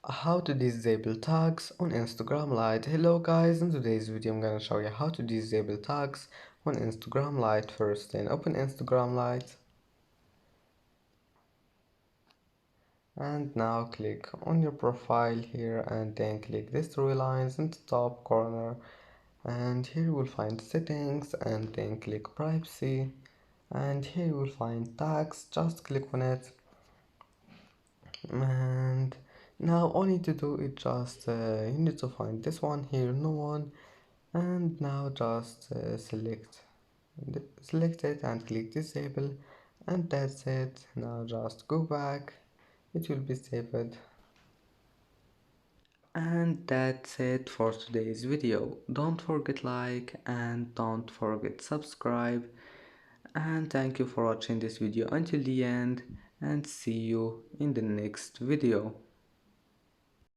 How to disable tags on Instagram Lite. Hello guys, in today's video I'm gonna show you how to disable tags on Instagram Lite. First, then open Instagram Lite and now click on your profile here and then click these three lines in the top corner, and here you will find settings and then click privacy, and here you will find tags. Just click on it, and now all you need to do is just you need to find this one here, no one, and now just select it and click disable, and that's it. Now just go back, it will be saved. And that's it for today's video. Don't forget like and don't forget subscribe, and thank you for watching this video until the end, and see you in the next video.